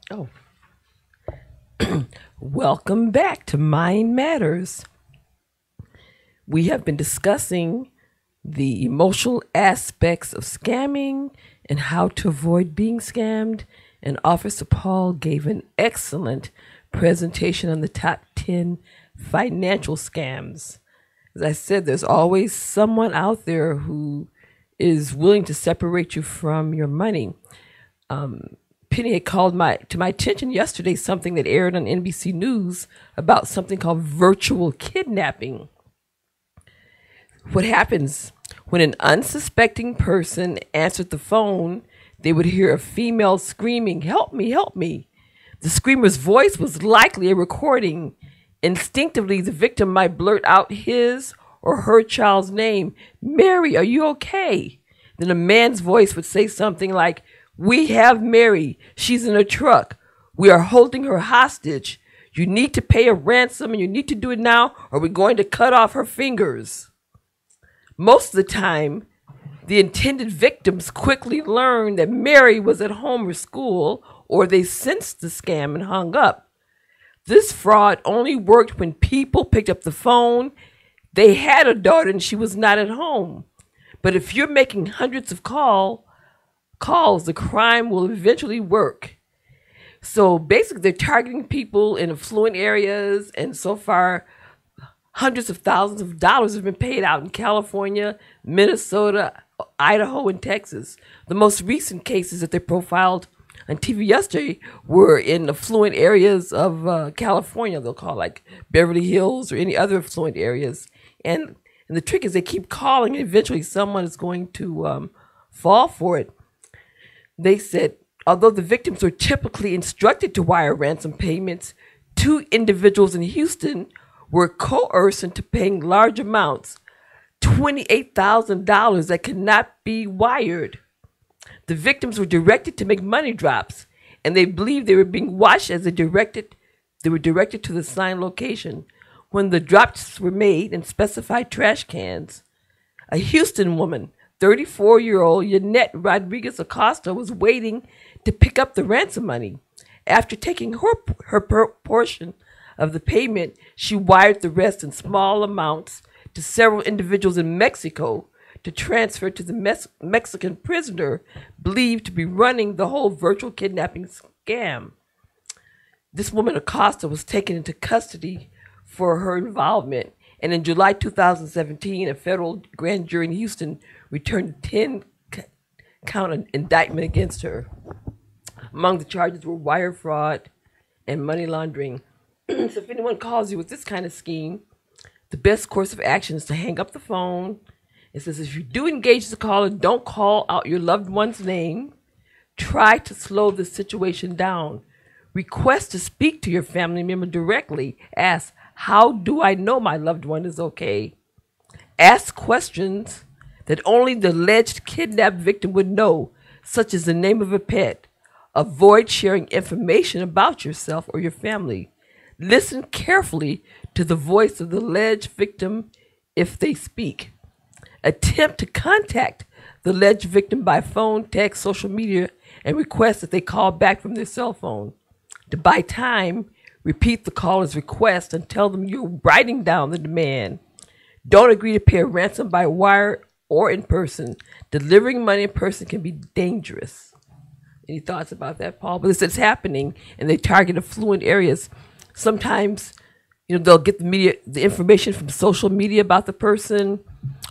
Oh, welcome back to Mind Matters. We have been discussing the emotional aspects of scamming and how to avoid being scammed. And Officer Paul gave an excellent presentation on the top 10 financial scams. As I said, there's always someone out there who is willing to separate you from your money. Penny had called to my attention yesterday something that aired on NBC News about something called virtual kidnapping. What happens when an unsuspecting person answered the phone, they would hear a female screaming, "Help me, help me." The screamer's voice was likely a recording. Instinctively, the victim might blurt out his or her child's name. "Mary, are you okay?" Then a man's voice would say something like, "We have Mary. She's in a truck. We are holding her hostage. You need to pay a ransom and you need to do it now or we're going to cut off her fingers." Most of the time, the intended victims quickly learned that Mary was at home or school, or they sensed the scam and hung up. This fraud only worked when people picked up the phone. They had a daughter and she was not at home. But if you're making hundreds of calls, the crime will eventually work. So basically, they're targeting people in affluent areas, and so far, hundreds of thousands of dollars have been paid out in California, Minnesota, Idaho, and Texas. The most recent cases that they profiled on TV yesterday were in affluent areas of California. They'll call like Beverly Hills or any other affluent areas. And the trick is they keep calling, and eventually someone is going to fall for it. They said, although the victims were typically instructed to wire ransom payments, two individuals in Houston were coerced into paying large amounts, $28,000 that could not be wired. The victims were directed to make money drops, and they believed they were being watched as they were directed to the assigned location. When the drops were made in specified trash cans, a Houston woman, 34-year-old Yanette Rodriguez Acosta, was waiting to pick up the ransom money. After taking her portion of the payment, she wired the rest in small amounts to several individuals in Mexico to transfer to the Mexican prisoner believed to be running the whole virtual kidnapping scam. This woman, Acosta, was taken into custody for her involvement, and in July 2017, a federal grand jury in Houston returned a 10-count indictment against her. Among the charges were wire fraud and money laundering. So if anyone calls you with this kind of scheme, the best course of action is to hang up the phone. It says if you do engage the caller, don't call out your loved one's name. Try to slow the situation down. Request to speak to your family member directly. Ask, "How do I know my loved one is okay?" Ask questions that only the alleged kidnapped victim would know, such as the name of a pet. Avoid sharing information about yourself or your family. Listen carefully to the voice of the alleged victim if they speak. Attempt to contact the alleged victim by phone, text, social media, and request that they call back from their cell phone. To buy time, repeat the caller's request and tell them you're writing down the demand. Don't agree to pay a ransom by wire or in person. Delivering money in person can be dangerous. Any thoughts about that, Paul? But this is happening, and they target affluent areas. Sometimes, they'll get the information from social media about the person.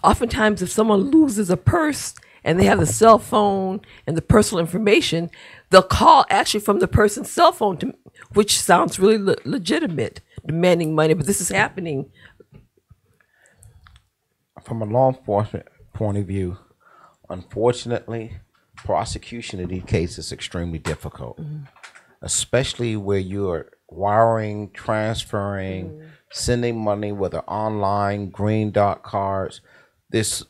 Oftentimes, if someone loses a purse and they have the cell phone and the personal information, they'll call actually from the person's cell phone, which sounds really legitimate, demanding money. But this is happening. From a law enforcement point of view, unfortunately, prosecution of these cases is extremely difficult, especially where you're wiring, transferring, sending money, whether online, green dot cards. The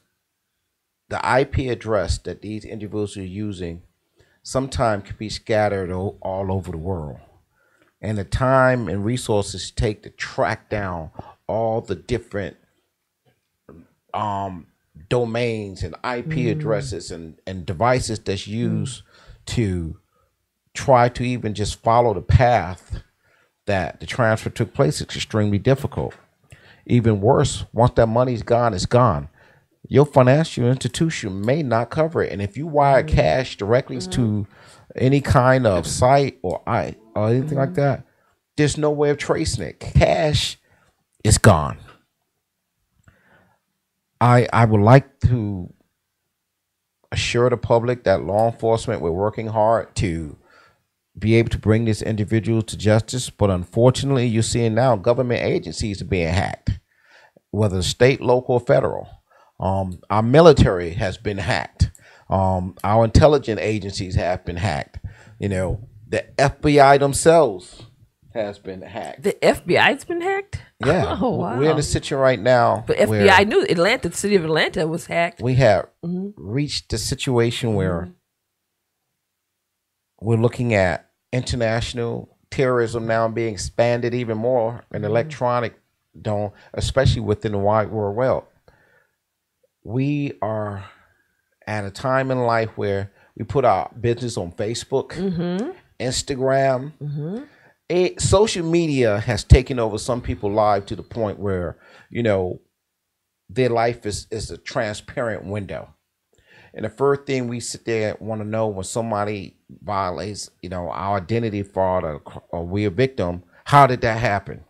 IP address that these individuals are using sometimes can be scattered all over the world. And the time and resources take to track down all the different domains and IP addresses and devices that's used to try to even just follow the path that the transfer took place, it's extremely difficult. Even worse, once that money's gone, it's gone. Your financial institution may not cover it. And if you wire cash directly to any kind of site or anything like that, there's no way of tracing it. Cash is gone. I would like to assure the public that law enforcement, we're working hard to be able to bring this individual to justice. But unfortunately, you're seeing now government agencies are being hacked, whether state, local, or federal. Our military has been hacked. Our intelligence agencies have been hacked. You know, the FBI themselves has been hacked. The FBI's been hacked? Yeah. Oh, wow. We're in a situation right now. But FBI, I knew Atlanta, the city of Atlanta was hacked. We have reached a situation where we're looking at international terrorism now being expanded even more in electronic dome, especially within the wide world web. We are at a time in life where we put our business on Facebook, Instagram. Social media has taken over some people's lives to the point where, you know, their life is a transparent window. And the first thing we sit there and want to know when somebody violates, you know, our identity fraud or we're a victim, how did that happen?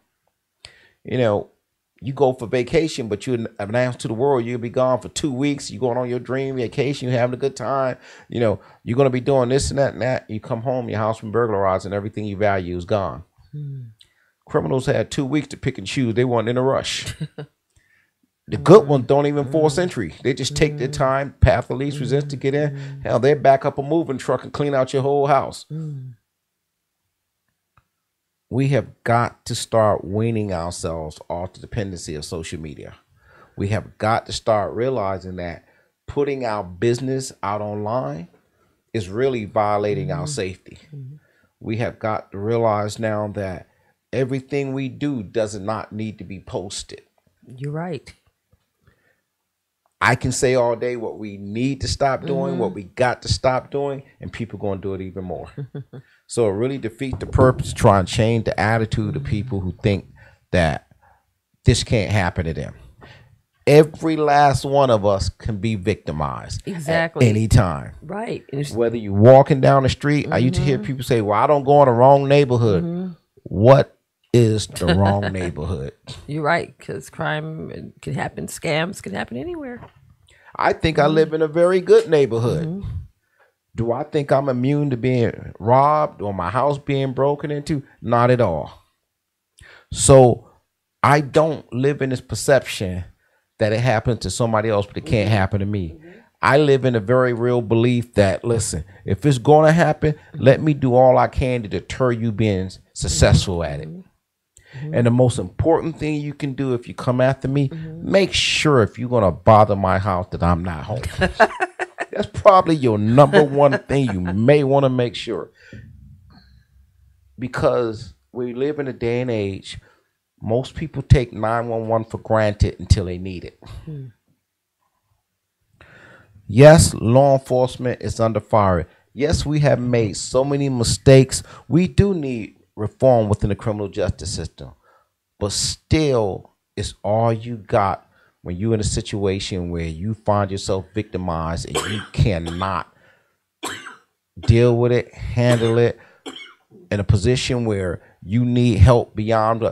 You know, you go for vacation, but you announce to the world you'll be gone for 2 weeks. You're going on your dream vacation. You're having a good time. You know, you're going to be doing this and that and that. You come home, your house been burglarized, and everything you value is gone. Criminals had 2 weeks to pick and choose. They weren't in a rush. The good ones don't even force entry. They just take their time, path of least resistance to get in. Hell, they back up a moving truck and clean out your whole house. We have got to start weaning ourselves off the dependency of social media. We have got to start realizing that putting our business out online is really violating our safety. We have got to realize now that everything we do does not need to be posted. You're right. I can say all day what we need to stop doing, what we got to stop doing, and people going to do it even more. So it really defeats the purpose to try and change the attitude of people who think that this can't happen to them. Every last one of us can be victimized at any time. Right. Whether you're walking down the street, I used to hear people say, well, I don't go in the wrong neighborhood. What is the wrong neighborhood? You're right, because crime can happen, scams can happen anywhere. I think I live in a very good neighborhood. Do I think I'm immune to being robbed or my house being broken into? Not at all. So I don't live in this perception that it happens to somebody else, but it can't happen to me. I live in a very real belief that, listen, if it's going to happen, let me do all I can to deter you being successful at it. And the most important thing you can do if you come after me, make sure if you're going to bother my house that I'm not home. That's probably your number one thing you may want to make sure. Because we live in a day and age, most people take 911 for granted until they need it. Yes, law enforcement is under fire. Yes, we have made so many mistakes. We do need reform within the criminal justice system. But still, it's all you got when you're in a situation where you find yourself victimized and you cannot deal with it, handle it, in a position where you need help beyond,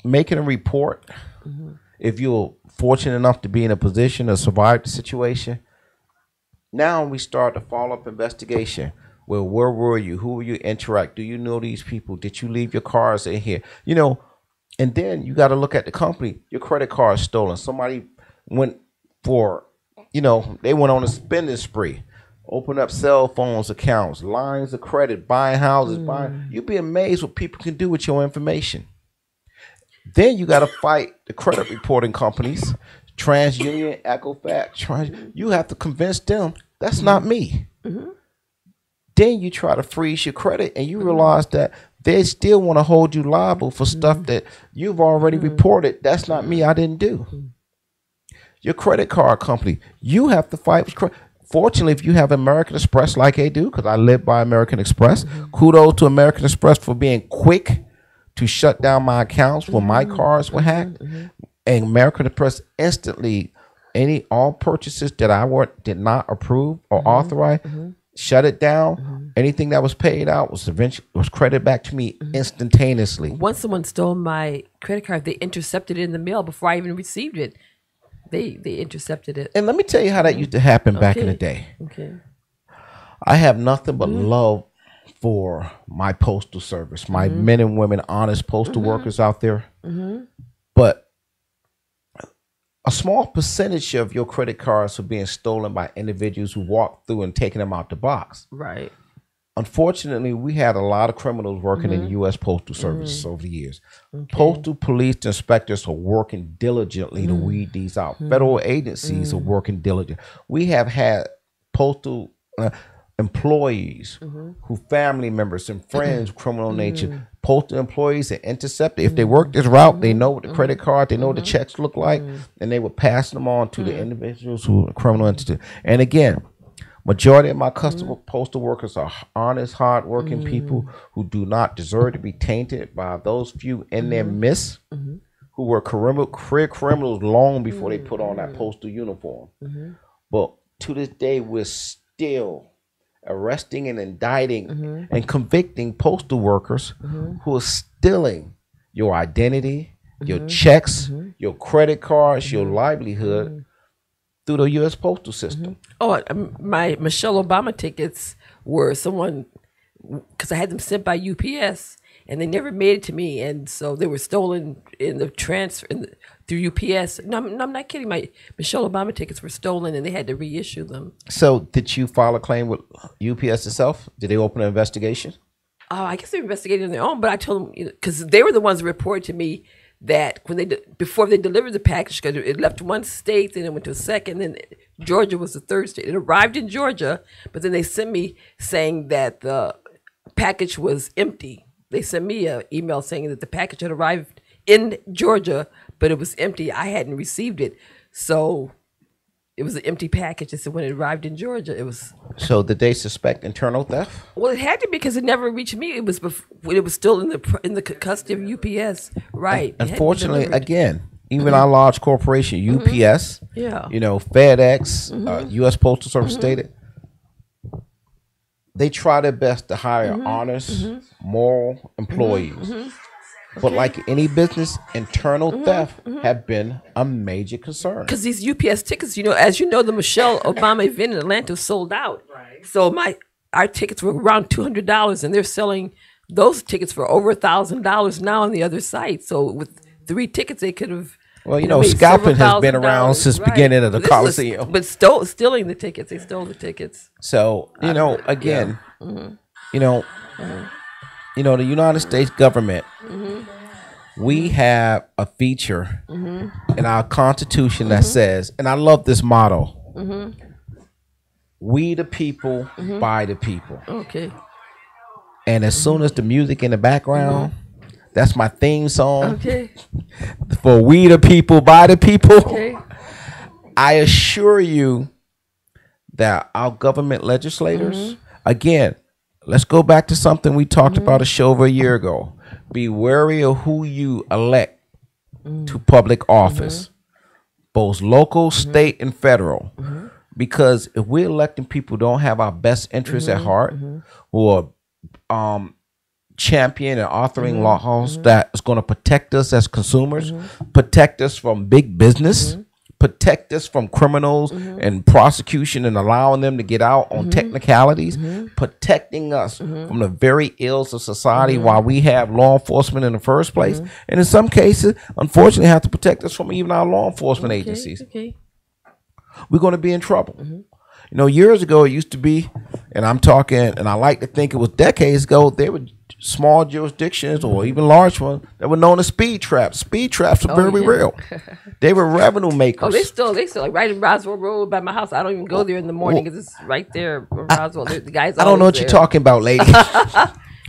making a report. If you're fortunate enough to be in a position to survive the situation, now we start a follow-up investigation. Well, where were you? Who were you interact? Do you know these people? Did you leave your cars in here? And then you got to look at the company. Your credit card is stolen. Somebody went for, they went on a spending spree. Open up cell phones accounts, lines of credit, buying houses, buying. You'd be amazed what people can do with your information. Then you got to fight the credit reporting companies, TransUnion, Equifax. You have to convince them that's not me. Then you try to freeze your credit and you realize that they still want to hold you liable for stuff that you've already reported. That's not me. I didn't do. Your credit card company, you have to fight with fortunately, if you have American Express like they do, because I live by American Express, kudos to American Express for being quick to shut down my accounts when my cards were hacked. And American Express instantly, all purchases that I did not approve or authorize, shut it down. Anything that was paid out was credited back to me instantaneously. Once someone stole my credit card, they intercepted it in the mail before I even received it. They intercepted it. And let me tell you how that used to happen back in the day. Okay. I have nothing but love for my postal service, my men and women, honest postal workers out there. But a small percentage of your credit cards are being stolen by individuals who walk through and taking them out the box. Right. Unfortunately, we had a lot of criminals working in the U.S. Postal Service over the years. Postal police inspectors are working diligently to weed these out. Federal agencies are working diligently. We have had postal employees who family members and friends, criminal nature, postal employees that intercepted. If they work this route, they know what the credit card, they know what the checks look like, and they would pass them on to the individuals who are criminal entities. And again, majority of my customer postal workers are honest, hardworking people who do not deserve to be tainted by those few in their midst who were career criminals long before they put on that postal uniform. But to this day, we're still arresting and indicting and convicting postal workers who are stealing your identity, your checks, your credit cards, your livelihood through the U.S. postal system. Oh, my Michelle Obama tickets were someone, because I had them sent by UPS and they never made it to me, and so they were stolen in the transfer through UPS. No, I'm not kidding. My Michelle Obama tickets were stolen and they had to reissue them. So did you file a claim with UPS itself? Did they open an investigation? I guess they investigated on their own, but I told them, because they were the ones that reported to me that when before they delivered the package, because it left one state, then it went to a second, then Georgia was the third state. It arrived in Georgia, but then they sent me saying that the package was empty. They sent me an email saying that the package had arrived in Georgia, but it was empty. I hadn't received it, so it was an empty package. They said when it arrived in Georgia, it was. So did they suspect internal theft? Well, it had to because it never reached me. It was it was still in the custody of UPS, right? Unfortunately, again, even our large corporation, UPS, FedEx, U.S. Postal Service stated, they try their best to hire honest, moral employees. But like any business, internal theft have been a major concern. Because these UPS tickets, as you know, the Michelle Obama event in Atlanta sold out. Right. So our tickets were around $200, and they're selling those tickets for over $1,000 now on the other site. So with 3 tickets, they could have. Well, scalping has been around since the beginning of the Coliseum. But stealing the tickets, they stole the tickets. So again, the United States government, we have a feature in our Constitution that says, and I love this motto, we the people, by the people. Okay. And as soon as the music in the background, that's my theme song. Okay. For we the people, by the people. Okay. I assure you that our government legislators, again, let's go back to something we talked about a show over a year ago. Be wary of who you elect to public office, both local, state, and federal. Because if we're electing people who don't have our best interests at heart, who are champion and authoring laws that is going to protect us as consumers, protect us from big business, protect us from criminals and prosecution and allowing them to get out on technicalities, protecting us from the very ills of society while we have law enforcement in the first place. And in some cases, unfortunately, have to protect us from even our law enforcement agencies. We're going to be in trouble. Years ago, it used to be, and I'm talking, and I like to think it was decades ago, there were small jurisdictions or even large ones that were known as speed traps. Speed traps are very real. They were revenue makers. Oh, they still like right in Roswell Road by my house. I don't even go there in the morning because it's right there in Roswell. The guys. I don't know what you're talking about, lady.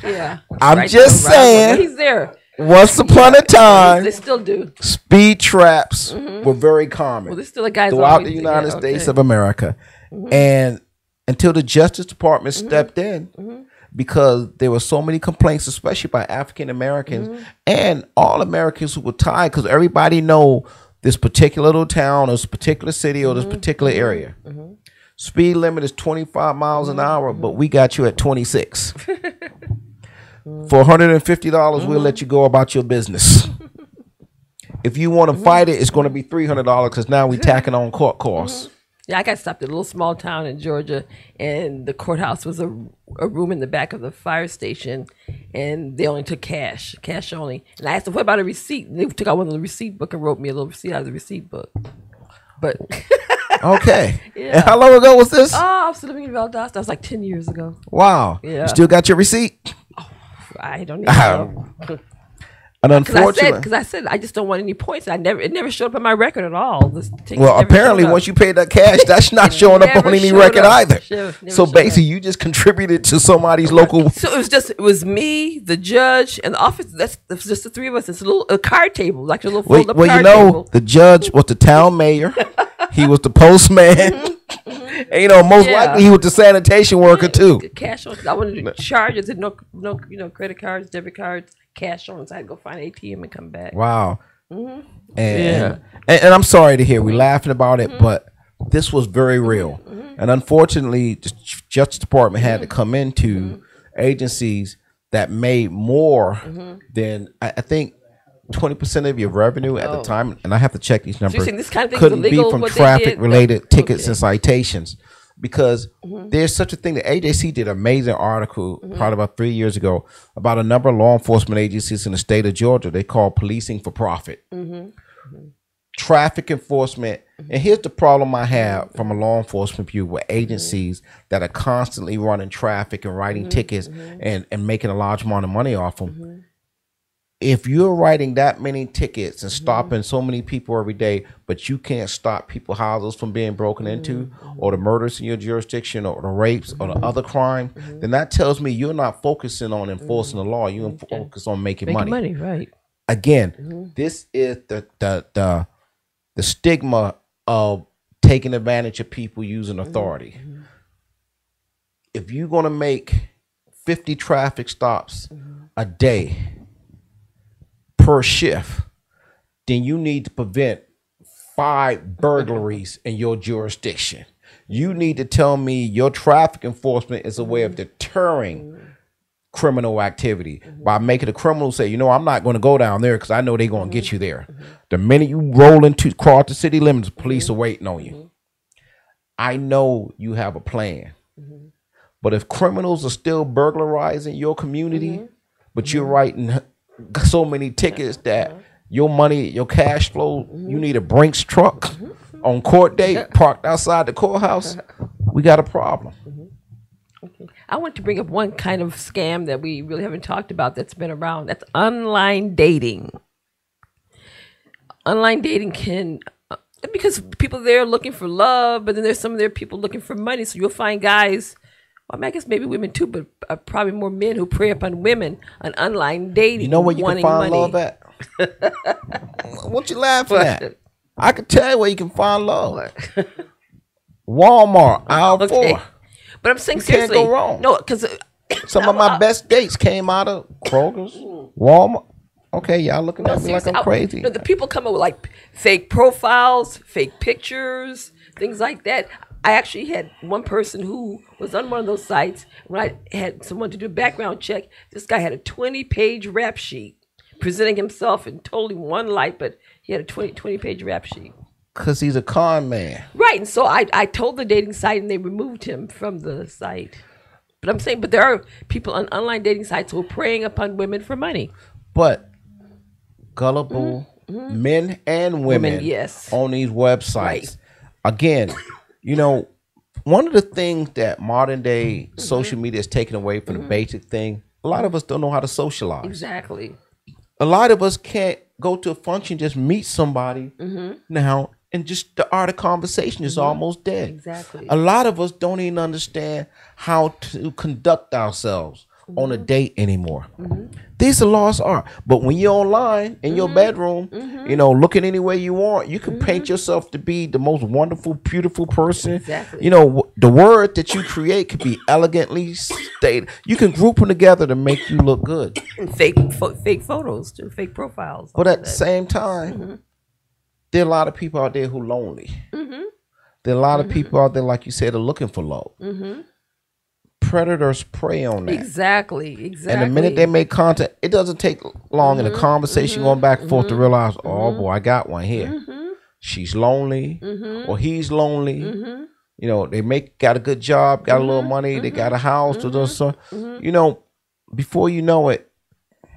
Yeah, I'm right just saying. He's there. Once upon a time, they still do. Speed traps were very common Well, there's still a guys throughout the United States of America. And until the Justice Department stepped in, because there were so many complaints, especially by African Americans and all Americans who were tired, because everybody know this particular little town or this particular city or this particular area. Speed limit is 25 miles an hour, but we got you at 26. For $150, we'll let you go about your business. If you want to fight it, it's going to be $300 because now we tacking on court costs. Yeah, I got stopped at a little small town in Georgia, and the courthouse was a room in the back of the fire station, and they only took cash only. And I asked them, what about a receipt? And they took out one of the receipt book and wrote me a little receipt out of the receipt book. But okay. Yeah. And how long ago was this? Oh, I was living in Valdosta. That was like 10 years ago. Wow. Yeah. You still got your receipt? I don't even know. And unfortunately, because I said I just don't want any points. It never showed up on my record at all. Well, apparently, once you paid that cash, that's not showing up on any record either. So basically, you just contributed to somebody's local. So it was me, the judge, and the office. That's just the three of us. It's a card table, like a little fold up card table. The judge was the town mayor. He was the postman. And most likely he was the sanitation worker too. Cash on. I wanted to charge it. No, credit cards, debit cards, cash on. So I had to go find an ATM and come back. Wow. And I'm sorry to hear we're laughing about it, but this was very real. And unfortunately, the Justice Department had to come into agencies that made more than I think 20% of your revenue at the time, and I have to check these numbers, this kind of thing couldn't illegal, be from traffic-related tickets and citations. Because there's such a thing. The AJC did an amazing article probably about 3 years ago about a number of law enforcement agencies in the state of Georgia. They call policing for profit. Traffic enforcement. And here's the problem I have from a law enforcement view with agencies that are constantly running traffic and writing tickets and making a large amount of money off them. If you're writing that many tickets and stopping so many people every day, but you can't stop people's houses from being broken into, or the murders in your jurisdiction, or the rapes, or the other crime, then that tells me you're not focusing on enforcing the law. You're focused on making money. Right. Again, this is the stigma of taking advantage of people using authority. If you're going to make 50 traffic stops a day per shift, then you need to prevent 5 burglaries in your jurisdiction. You need to tell me your traffic enforcement is a way of deterring criminal activity by making the criminal say, I'm not going to go down there because I know they're going to get you there. The minute you roll cross the city limits, the police are waiting on you. I know you have a plan. But if criminals are still burglarizing your community, but you're writing so many tickets that your money, your cash flow, you need a Brinks truck on court day parked outside the courthouse, we got a problem. Okay. I want to bring up one kind of scam that we really haven't talked about that's been around. That's online dating. Online dating can, because people there looking for love, but then there's some of their people looking for money. So you'll find guys, I guess maybe women too, but probably more men who prey upon women on online dating. You know where you can find love at? What you laughing at? I can tell you where you can find love. Walmart, aisle 4. But I'm saying you seriously. Can't go wrong. No, because some of my best dates came out of Kroger's, Walmart. Okay, y'all looking at me like I'm crazy. The people come up with like fake profiles, fake pictures, things like that. I actually had one person who was on one of those sites. When I had someone to do a background check, this guy had a 20-page rap sheet presenting himself in totally one light, but he had a 20-page rap sheet. Because he's a con man. Right. And so I told the dating site and they removed him from the site. But I'm saying, there are people on online dating sites who are preying upon women for money. But gullible men and women yes. on these websites. Right. Again, one of the things that modern day social media is taking away from the basic thing, a lot of us don't know how to socialize. Exactly. A lot of us can't go to a function, just meet somebody now, and just the art of conversation is almost dead. Exactly. A lot of us don't even understand how to conduct ourselves on a date anymore. These are lost art. But when you're online in your bedroom, you know, looking any way you want, you can paint yourself to be the most wonderful, beautiful person. Exactly. You know, the word that you create could be elegantly stated. You can group them together to make you look good. And fake photos too, fake profiles. But at the same time, there are a lot of people out there who are lonely. There are a lot of people out there, like you said, are looking for love. Predators prey on that. Exactly. And the minute they make content, it doesn't take long in a conversation going back and forth to realize, oh boy, I got one here. She's lonely, or he's lonely. You know, they got a good job, got a little money, they got a house, you know, before you know it,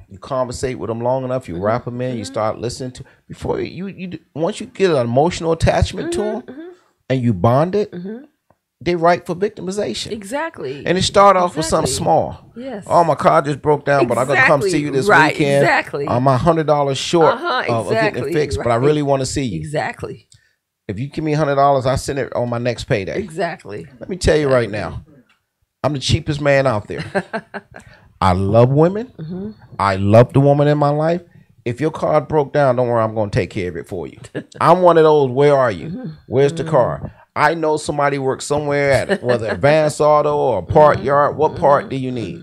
you conversate with them long enough, you wrap them in, you start listening to. Before you once you get an emotional attachment to them, and you bond it. They ripe for victimization. Exactly. And it started off with something small. Yes. Oh, my car just broke down, but I'm going to come see you this weekend. Exactly. I'm $100 short of getting it fixed, but I really want to see you. Exactly. If you give me $100, I'll send it on my next payday. Exactly. Let me tell you right now, I'm the cheapest man out there. I love women. I love the woman in my life. If your car broke down, don't worry, I'm going to take care of it for you. I'm one of those, where are you? Where's the car? I know somebody works somewhere at whether Advanced Auto or a part yard. What part do you need?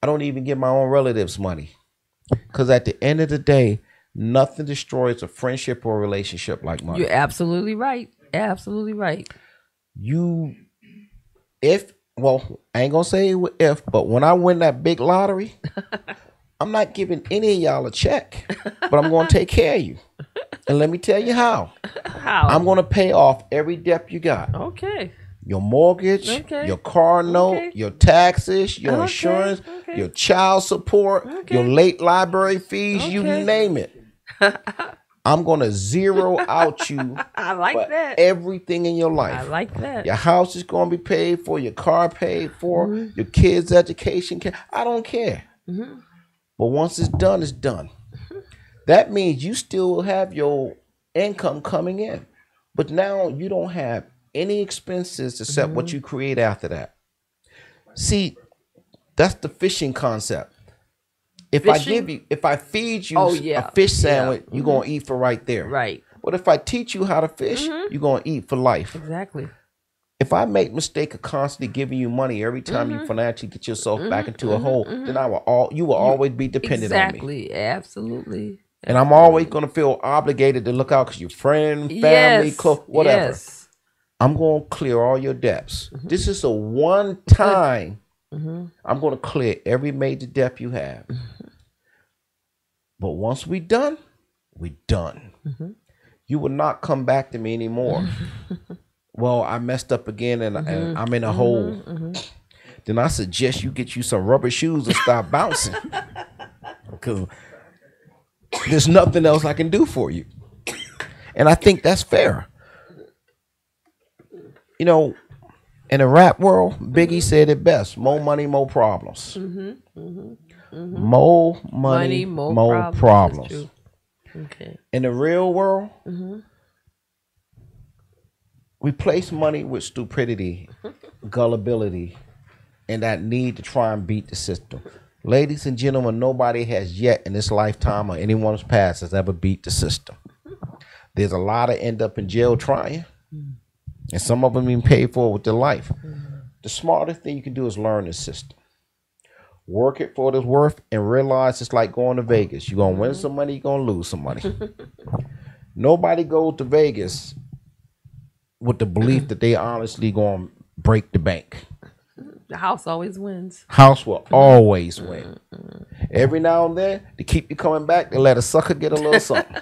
I don't even give my own relatives money. Because at the end of the day, nothing destroys a friendship or a relationship like money. You're absolutely right. Absolutely right. Well, I ain't going to say if, but when I win that big lottery, I'm not giving any of y'all a check, but I'm going to take care of you. And let me tell you how. How? I'm going to pay off every debt you got. Okay. Your mortgage, your car note, your taxes, your insurance, your child support, your late library fees, you name it. I'm going to zero out you I like for that. everything in your life. I like that. Your house is going to be paid for, your car paid for, your kids' education. I don't care. But once it's done, it's done. That means you still have your income coming in. But now you don't have any expenses except what you create after that. See, that's the fishing concept. If I feed you a fish sandwich, you're going to eat for right there. Right. But if I teach you how to fish, you're going to eat for life. Exactly. If I make mistake of constantly giving you money every time you financially get yourself back into a hole, then you will always be dependent on me. Exactly. Absolutely. And I'm always going to feel obligated to look out because you're friend, family, close, whatever. Yes. I'm going to clear all your debts. This is a one time. I'm going to clear every major debt you have. But once we're done, we're done. You will not come back to me anymore. Well, I messed up again and I'm in a hole. Then I suggest you get you some rubber shoes and start bouncing. Because there's nothing else I can do for you. And I think that's fair. You know, in the rap world, Biggie said it best. More money, more problems. More money, more problems. Okay. In the real world, replace money with stupidity, gullibility, and that need to try and beat the system. Ladies and gentlemen, nobody has yet in this lifetime or anyone's past has ever beat the system. There's a lot that end up in jail trying, and some of them being paid for with their life. The smartest thing you can do is learn the system. Work it for what it's worth and realize it's like going to Vegas. You're going to win some money, you're going to lose some money. Nobody goes to Vegas with the belief that they honestly going to break the bank. The house always wins. House will always win. Every now and then, to keep you coming back, they let a sucker get a little something.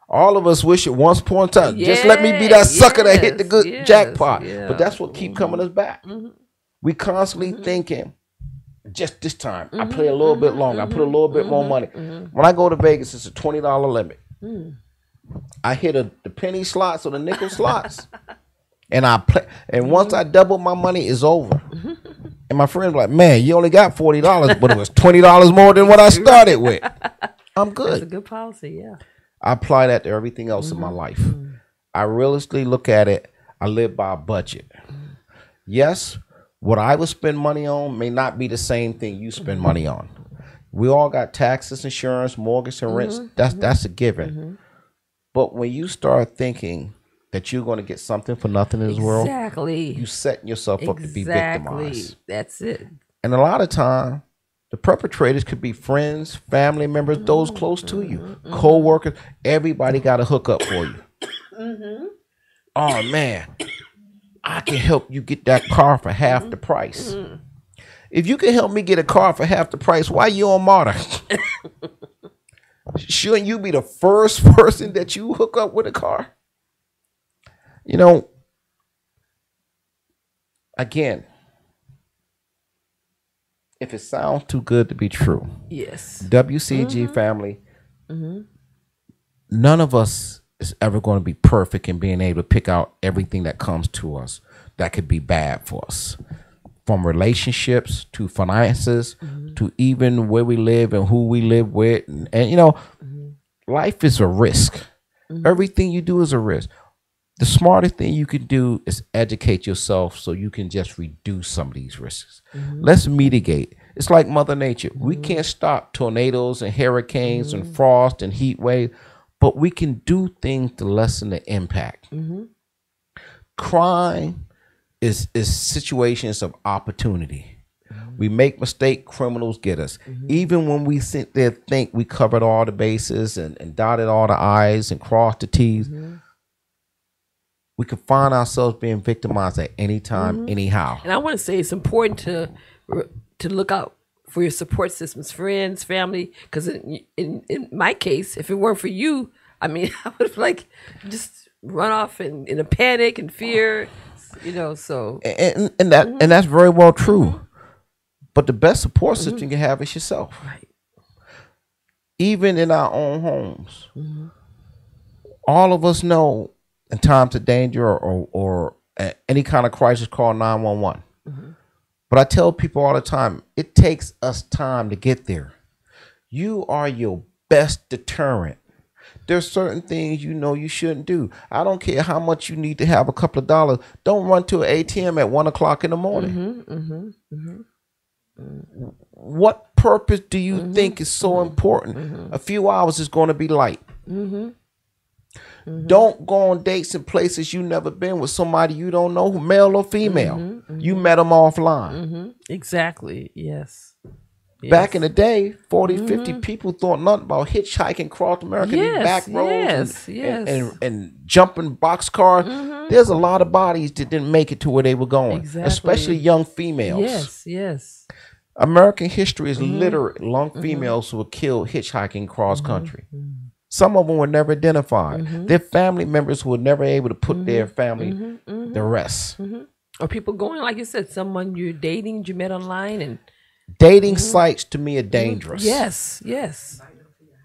All of us wish it once upon a time. Just let me be that sucker that hit the good jackpot. But that's what keep coming us back. We constantly thinking, just this time, I play a little bit longer. I put a little bit more money. When I go to Vegas, it's a $20 limit. I hit the penny slots or the nickel slots. And I play, and once I double my money, it's over. And my friends were like, man, you only got $40, but it was $20 more than what I started with. I'm good. That's a good policy, yeah. I apply that to everything else in my life. I realistically look at it. I live by a budget. Yes, What I would spend money on may not be the same thing you spend money on. We all got taxes, insurance, mortgage, and rents. That's a given. But when you start thinking that you're going to get something for nothing in this world, you setting yourself up to be victimized. That's it. And a lot of time, the perpetrators could be friends, family members, those close to you, co-workers. Everybody got a hook up for you. Oh, man, I can help you get that car for half the price. If you can help me get a car for half the price, why you on Martyr? Shouldn't you be the first person that you hook up with a car? You know, again, if it sounds too good to be true, yes, WCEG family, none of us is ever going to be perfect in being able to pick out everything that comes to us that could be bad for us. From relationships to finances to even where we live and who we live with. And you know, life is a risk. Everything you do is a risk. The smartest thing you can do is educate yourself so you can just reduce some of these risks. Let's mitigate. It's like Mother Nature. We can't stop tornadoes and hurricanes and frost and heat waves, but we can do things to lessen the impact. Crime is situations of opportunity. We make mistake, criminals get us. Even when we sit there think we covered all the bases and dotted all the I's and crossed the T's, we could find ourselves being victimized at any time, anyhow. And I want to say it's important to look out for your support systems, friends, family, because in my case, if it weren't for you, I mean, I would have just run off in a panic and fear. You know, so and that's very well true. But the best support system you can have is yourself. Right. Even in our own homes, all of us know in times of danger or any kind of crisis, call 911. But I tell people all the time, it takes us time to get there. You are your best deterrent. There's certain things you know you shouldn't do. I don't care how much you need to have a couple of dollars. Don't run to an ATM at 1 o'clock in the morning. What purpose do you think is so important? A few hours is going to be light. Don't go on dates in places you've never been with somebody you don't know, male or female. You met them offline. Exactly. Yes. Back in the day, 40, 50 people thought nothing about hitchhiking across America, these back roads and jumping boxcars. There's a lot of bodies that didn't make it to where they were going, especially young females. Yes. American history is littered young females who were killed hitchhiking cross country. Some of them were never identified. Their family members who were never able to put their family to rest. Or people going, like you said, someone you're dating, you met online, and dating sites to me are dangerous. Yes.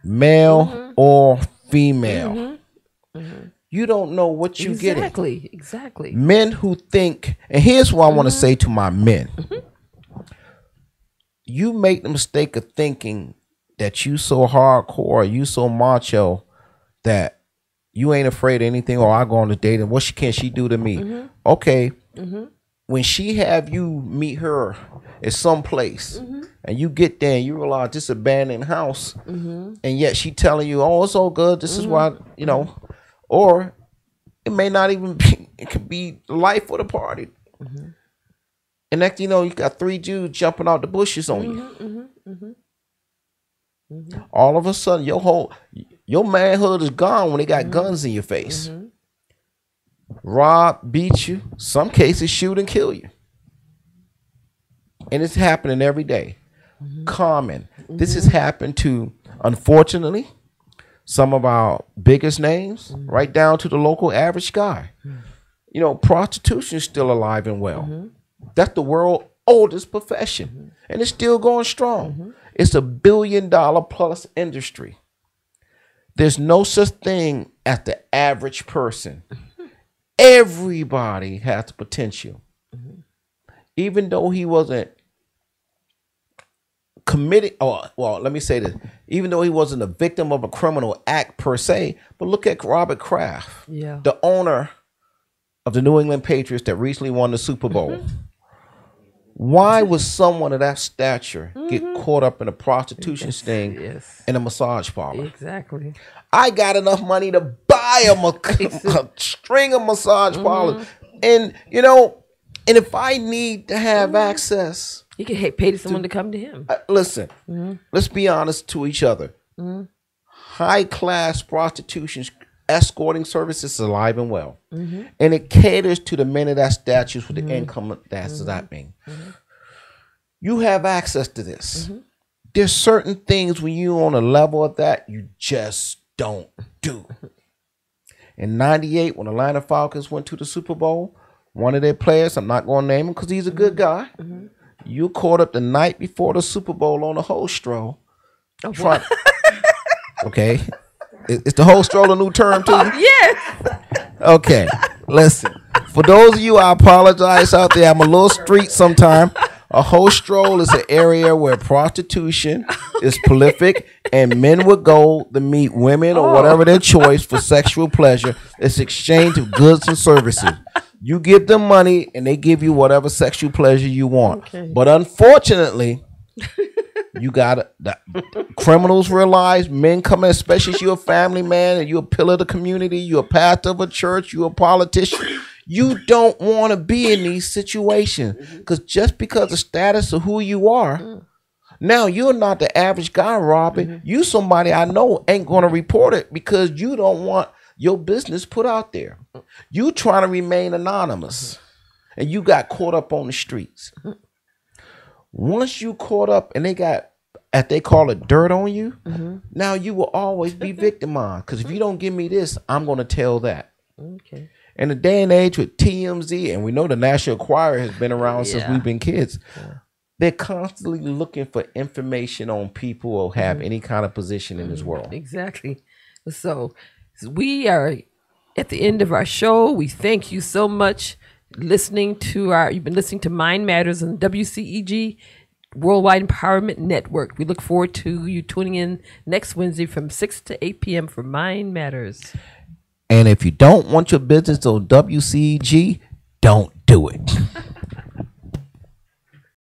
Male or female. You don't know what you're getting. Exactly. Men who think, and here's what I want to say to my men. You make the mistake of thinking that you so hardcore, you so macho that you ain't afraid of anything, or I go on a date and what can she do to me? Okay. When she have you meet her at some place and you get there and you realize this abandoned house and yet she telling you, oh, it's all good, this is why, you know, or it may not even be, it could be life of the party. And next you know, you got 3 Jews jumping out the bushes on you. All of a sudden your manhood is gone when they got guns in your face. Rob, beat you, some cases shoot and kill you. And it's happening every day. Common. This has happened to, unfortunately, some of our biggest names, right down to the local average guy. You know, prostitution is still alive and well. That's the world's oldest profession. And it's still going strong. It's a $1 billion plus industry. There's no such thing as the average person. Everybody has the potential. Even though he wasn't committed, or well, let me say this, even though he wasn't a victim of a criminal act per se, but look at Robert Kraft, the owner of the New England Patriots that recently won the Super Bowl. Why would someone of that stature get caught up in a prostitution sting in a massage parlor? Exactly. I got enough money to buy a string of massage parlors. And, you know, and if I need to have access. He can pay someone to come to him. Listen, let's be honest to each other. High-class prostitution escorting services is alive and well. And it caters to the men of that stature with the income that's that mean. You have access to this. There's certain things when you're on a level of that, you just don't do. In 98, when the Atlanta Falcons went to the Super Bowl, one of their players, I'm not going to name him because he's a good guy, you caught up the night before the Super Bowl on a whole stroll. Okay. Is the whole stroll a new term too? Yes. Okay. Listen. For those of you, I apologize out there. I'm a little street sometime. A whole stroll is an area where prostitution is prolific and men would go to meet women or whatever their choice for sexual pleasure. It's exchange of goods and services. You give them money and they give you whatever sexual pleasure you want. Okay. But unfortunately, you got criminals realize men come in, especially if you're a family man and you're a pillar of the community, you're a pastor of a church, you're a politician. You don't want to be in these situations because just because of status of who you are, now you're not the average guy robbing. You somebody I know ain't going to report it because you don't want your business put out there. You trying to remain anonymous and you got caught up on the streets. Once you caught up and they got, as they call it, dirt on you, now you will always be victimized because if you don't give me this, I'm going to tell that. Okay. In the day and age with TMZ, and we know the National Enquirer has been around since we've been kids, they're constantly looking for information on people who have any kind of position in this world. Exactly. So we are at the end of our show. We thank you so much listening to you've been listening to Mind Matters on WCEG Worldwide Empowerment Network. We look forward to you tuning in next Wednesday from 6 to 8 p.m. for Mind Matters. And if you don't want your business on WCEG, don't do it.